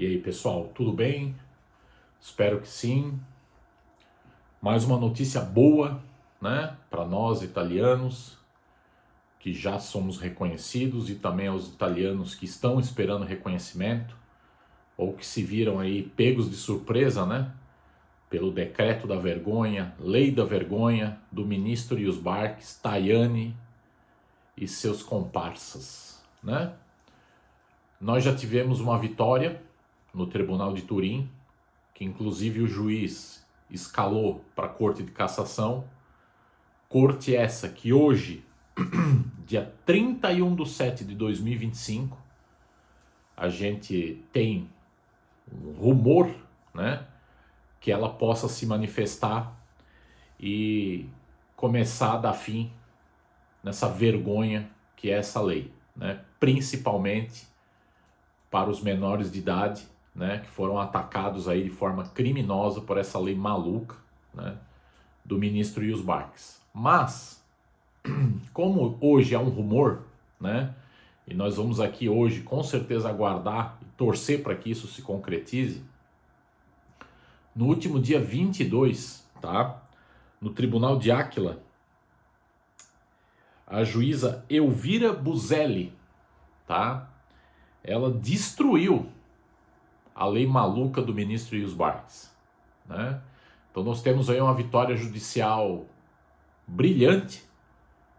E aí, pessoal, tudo bem? Espero que sim. Mais uma notícia boa, né, para nós italianos, que já somos reconhecidos, e também aos italianos que estão esperando reconhecimento, ou que se viram aí pegos de surpresa, né, pelo decreto da vergonha, lei da vergonha, do ministro Ius Barques, Tajani e seus comparsas, né? Nós já tivemos uma vitória no Tribunal de Turim, que inclusive o juiz escalou para a Corte de Cassação. Corte essa que hoje, dia 31/7/2025, a gente tem um rumor, né, que ela possa se manifestar e começar a dar fim nessa vergonha que é essa lei, né, principalmente para os menores de idade, né, que foram atacados aí de forma criminosa por essa lei maluca, né, do ministro Ius Barques. Mas, como hoje é um rumor, né, e nós vamos aqui hoje com certeza aguardar e torcer para que isso se concretize, no último dia 22, tá, no Tribunal de Áquila, a juíza Elvira Buzelli, tá, ela destruiu a lei maluca do ministro Ius Barques, né? Então nós temos aí uma vitória judicial brilhante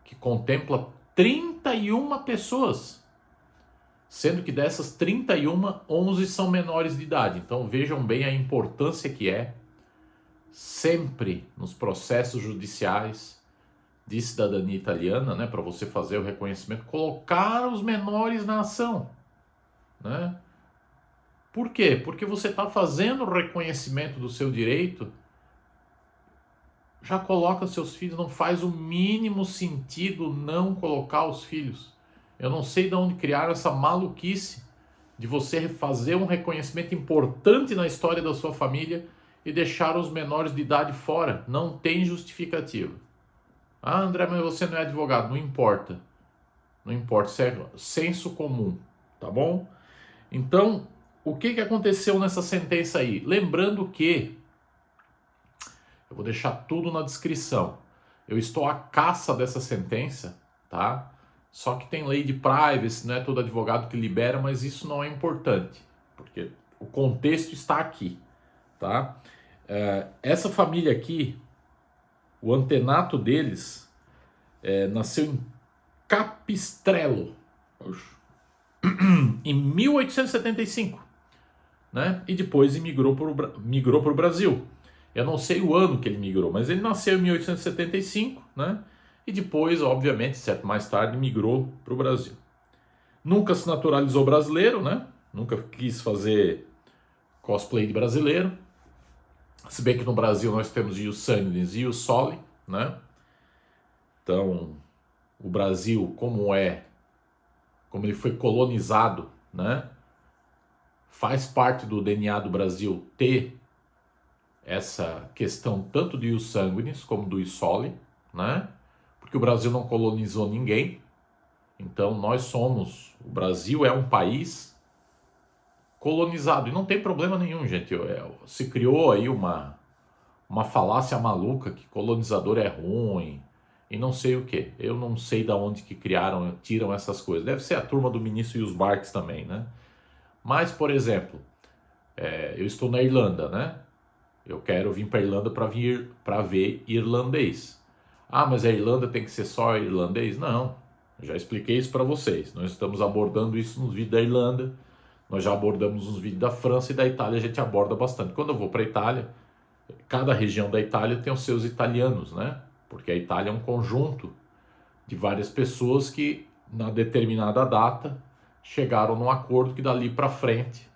que contempla 31 pessoas, sendo que dessas 31, 11 são menores de idade. Então vejam bem a importância que é sempre nos processos judiciais de cidadania italiana, né, para você fazer o reconhecimento, colocar os menores na ação, né? Por quê? Porque você está fazendo o reconhecimento do seu direito, já coloca seus filhos, não faz o mínimo sentido não colocar os filhos. Eu não sei de onde criaram essa maluquice de você fazer um reconhecimento importante na história da sua família e deixar os menores de idade fora. Não tem justificativa. Ah, André, mas você não é advogado. Não importa. Não importa, isso é senso comum, tá bom? Então, o que aconteceu nessa sentença aí? Lembrando que, eu vou deixar tudo na descrição, eu estou à caça dessa sentença, tá? Só que tem lei de privacy, não é todo advogado que libera, mas isso não é importante, porque o contexto está aqui, tá? Essa família aqui, o antenato deles nasceu em Capistrello, em 1875, né? E depois migrou para o Brasil. Eu não sei o ano que ele migrou, mas ele nasceu em 1875, né? E depois, obviamente, certo, mais tarde, migrou para o Brasil. Nunca se naturalizou brasileiro, né? Nunca quis fazer cosplay de brasileiro. Se bem que no Brasil nós temos o Sanguinis e o Soli, né? Então, o Brasil, como ele foi colonizado, né? Faz parte do DNA do Brasil ter essa questão tanto do ius sanguinis como do ius soli, né? Porque o Brasil não colonizou ninguém. Então o Brasil é um país colonizado e não tem problema nenhum, gente. Se criou aí uma falácia maluca que colonizador é ruim e não sei o que. Eu não sei de onde que tiram essas coisas. Deve ser a turma do ministro Ius Barques também, né? Mas, por exemplo, eu estou na Irlanda, né? Eu quero vir para a Irlanda para ver irlandês. Ah, mas a Irlanda tem que ser só irlandês? Não, já expliquei isso para vocês. Nós estamos abordando isso nos vídeos da Irlanda, nós já abordamos nos vídeos da França e da Itália, a gente aborda bastante. Quando eu vou para a Itália, cada região da Itália tem os seus italianos, né? Porque a Itália é um conjunto de várias pessoas que, na determinada data, chegaram num acordo que dali para frente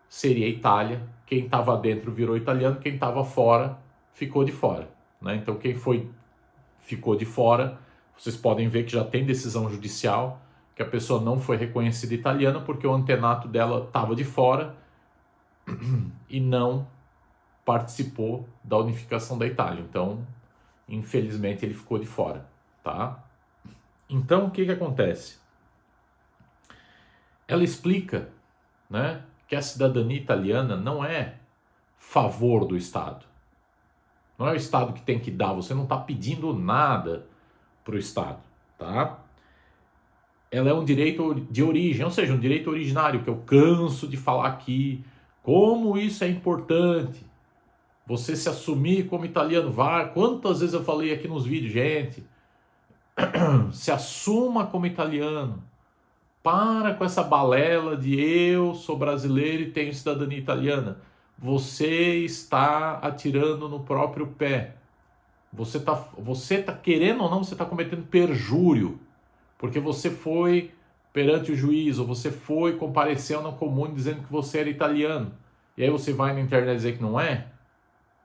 seria Itália. Quem estava dentro virou italiano, quem estava fora ficou de fora, né? Então quem ficou de fora, vocês podem ver que já tem decisão judicial que a pessoa não foi reconhecida italiana porque o antenato dela estava de fora e não participou da unificação da Itália. Então, infelizmente, ele ficou de fora, tá? Então, o que acontece? Ela explica, né, que a cidadania italiana não é favor do Estado. Não é o Estado que tem que dar, você não está pedindo nada para o Estado, tá? Ela é um direito de origem, ou seja, um direito originário, que eu canso de falar aqui, como isso é importante. Você se assumir como italiano, quantas vezes eu falei aqui nos vídeos, gente, se assuma como italiano. Para com essa balela de eu sou brasileiro e tenho cidadania italiana. Você está atirando no próprio pé. Você tá querendo ou não, você está cometendo perjúrio. Porque você foi perante o juiz, ou você foi comparecer na comune dizendo que você era italiano. E aí você vai na internet dizer que não é?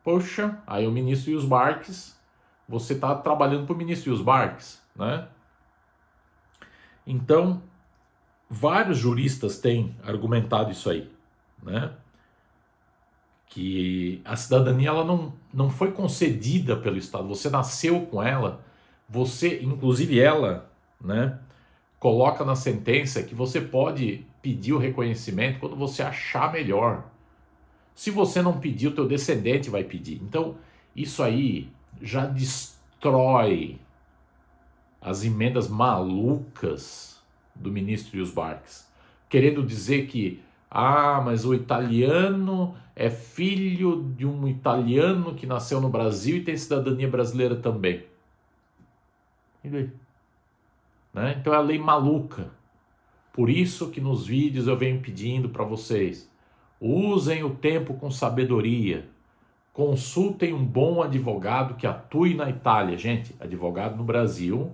Poxa, aí o ministro Ius Barques, você está trabalhando para o ministro Ius Barques, né? Então, vários juristas têm argumentado isso aí, né? Que a cidadania ela não foi concedida pelo Estado, você nasceu com ela, você, inclusive ela, né, coloca na sentença que você pode pedir o reconhecimento quando você achar melhor. Se você não pedir, o teu descendente vai pedir. Então, isso aí já destrói as emendas malucas do ministro Ius Barques, querendo dizer que mas o italiano é filho de um italiano que nasceu no Brasil e tem cidadania brasileira também. E daí? Né? Então é a lei maluca. Por isso que nos vídeos eu venho pedindo para vocês, usem o tempo com sabedoria, consultem um bom advogado que atue na Itália. Gente, advogado no Brasil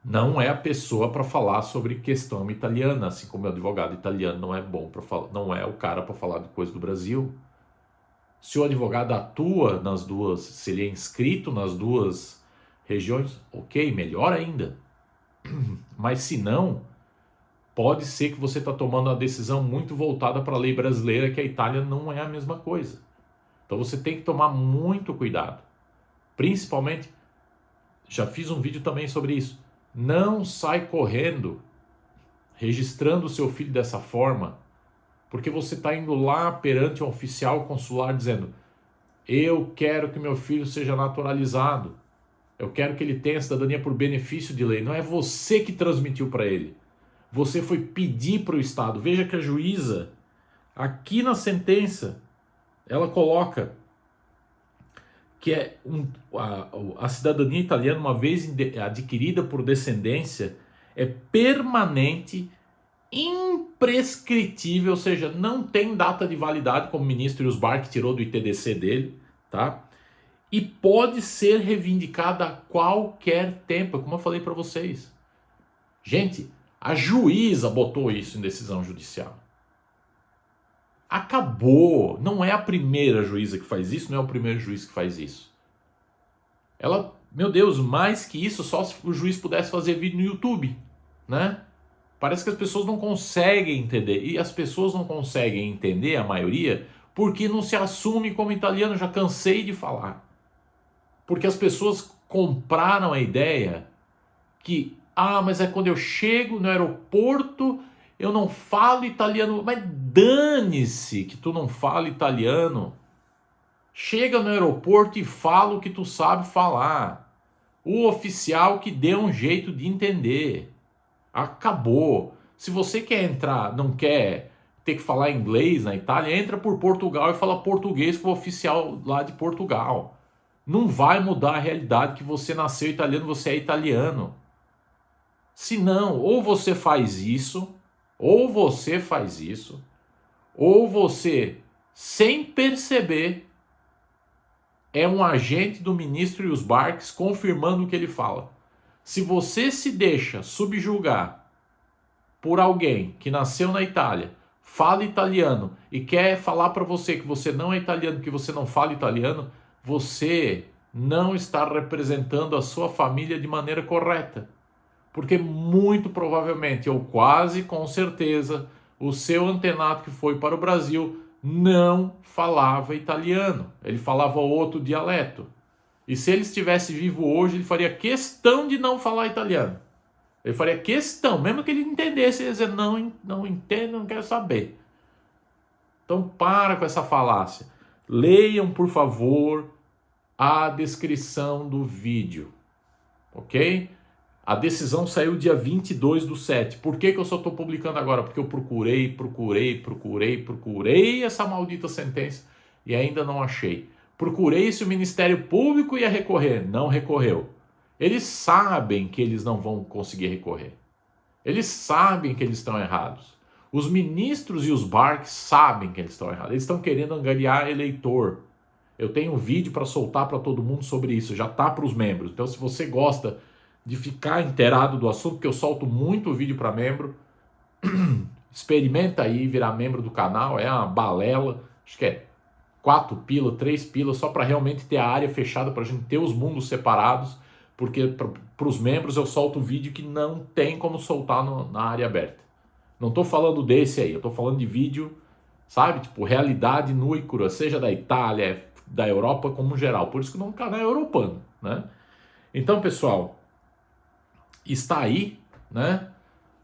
não é a pessoa para falar sobre questão italiana, assim como o advogado italiano não é bom para falar, não é o cara para falar de coisa do Brasil. Se o advogado atua nas duas, se ele é inscrito nas duas regiões, ok, melhor ainda. Mas se não, pode ser que você está tomando uma decisão muito voltada para a lei brasileira, que a Itália não é a mesma coisa. Então você tem que tomar muito cuidado. Principalmente, já fiz um vídeo também sobre isso. Não sai correndo, registrando o seu filho dessa forma, porque você está indo lá perante um oficial consular dizendo: eu quero que meu filho seja naturalizado, eu quero que ele tenha cidadania por benefício de lei. Não é você que transmitiu para ele. Você foi pedir para o Estado. Veja que a juíza, aqui na sentença, ela coloca que é a cidadania italiana, uma vez adquirida por descendência, é permanente, imprescritível, ou seja, não tem data de validade, como o ministro Ius Barques tirou do ITDC dele, tá? E pode ser reivindicada a qualquer tempo, como eu falei para vocês. Gente, a juíza botou isso em decisão judicial. Acabou. Não é a primeira juíza que faz isso, não é o primeiro juiz que faz isso. Ela, meu Deus, mais que isso, só se o juiz pudesse fazer vídeo no YouTube, né? Parece que as pessoas não conseguem entender. E as pessoas não conseguem entender, a maioria, porque não se assume como italiano. Já cansei de falar. Porque as pessoas compraram a ideia que, mas é quando eu chego no aeroporto, eu não falo italiano. Mas dane-se que tu não fala italiano. Chega no aeroporto e fala o que tu sabe falar. O oficial que dê um jeito de entender. Acabou. Se você quer entrar, não quer ter que falar inglês na Itália, entra por Portugal e fala português com o oficial lá de Portugal. Não vai mudar a realidade que você nasceu italiano, você é italiano. Se não, ou você faz isso, ou você, sem perceber, é um agente do ministro Ius Barques confirmando o que ele fala. Se você se deixa subjugar por alguém que nasceu na Itália, fala italiano e quer falar para você que você não é italiano, que você não fala italiano, você não está representando a sua família de maneira correta. Porque muito provavelmente, ou quase com certeza, o seu antenato que foi para o Brasil não falava italiano. Ele falava outro dialeto. E se ele estivesse vivo hoje, ele faria questão de não falar italiano. Ele faria questão, mesmo que ele entendesse, ele ia dizer, não entendo, não quero saber. Então para com essa falácia. Leiam, por favor, a descrição do vídeo, ok? A decisão saiu dia 22/7. Por que eu só estou publicando agora? Porque eu procurei essa maldita sentença e ainda não achei. Procurei se o Ministério Público ia recorrer. Não recorreu. Eles sabem que eles não vão conseguir recorrer. Eles sabem que eles estão errados. Os ministros e os barcos sabem que eles estão errados. Eles estão querendo angariar eleitor. Eu tenho um vídeo para soltar para todo mundo sobre isso. Já está para os membros. Então, se você gosta de ficar inteirado do assunto, porque eu solto muito vídeo para membro, experimenta aí virar membro do canal. É uma balela. Acho que é 4 pila, 3 pila, só para realmente ter a área fechada, para a gente ter os mundos separados. Porque para os membros eu solto vídeo que não tem como soltar na área aberta. Não estou falando desse aí, eu estou falando de vídeo, sabe? Tipo, realidade nua e crua, seja da Itália, da Europa como geral. Por isso que o nome do canal é Europano, né? Então, pessoal, está aí, né?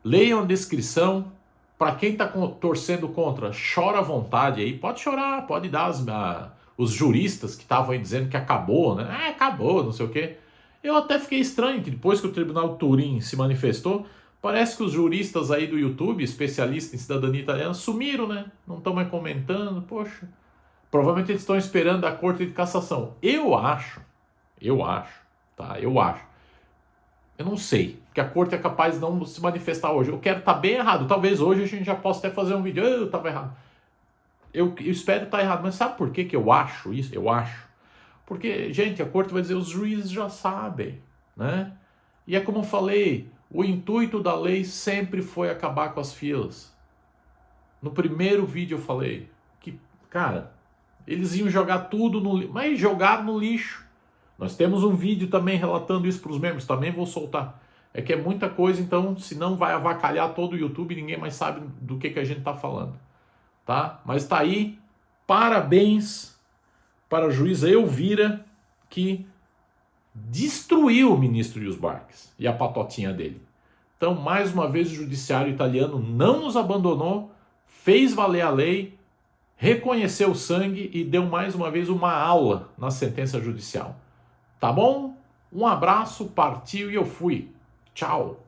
Leiam a descrição. Para quem está torcendo contra, chora à vontade aí. Pode chorar, pode dar os juristas que estavam aí dizendo que acabou, né? Ah, acabou, não sei o quê. Eu até fiquei estranho que depois que o Tribunal de Turim se manifestou, parece que os juristas aí do YouTube, especialistas em cidadania italiana, sumiram, né? Não estão mais comentando, poxa. Provavelmente eles estão esperando a Corte de Cassação. Eu acho, tá? Eu não sei, que a Corte é capaz de não se manifestar hoje. Eu quero estar bem errado. Talvez hoje a gente já possa até fazer um vídeo. Eu estava errado. Eu espero estar errado. Mas sabe por que eu acho isso? Eu acho. Porque, gente, a Corte vai dizer, os juízes já sabem, né? E é como eu falei, o intuito da lei sempre foi acabar com as filas. No primeiro vídeo eu falei que, cara, eles iam jogar tudo no lixo, mas jogaram no lixo. Nós temos um vídeo também relatando isso para os membros, também vou soltar. É que é muita coisa, então, senão vai avacalhar todo o YouTube e ninguém mais sabe do que a gente está falando, tá? Mas tá aí, parabéns para a juíza Elvira, que destruiu o ministro Iusbarques e a patotinha dele. Então, mais uma vez, o judiciário italiano não nos abandonou, fez valer a lei, reconheceu o sangue e deu mais uma vez uma aula na sentença judicial. Tá bom? Um abraço, partiu e eu fui. Tchau!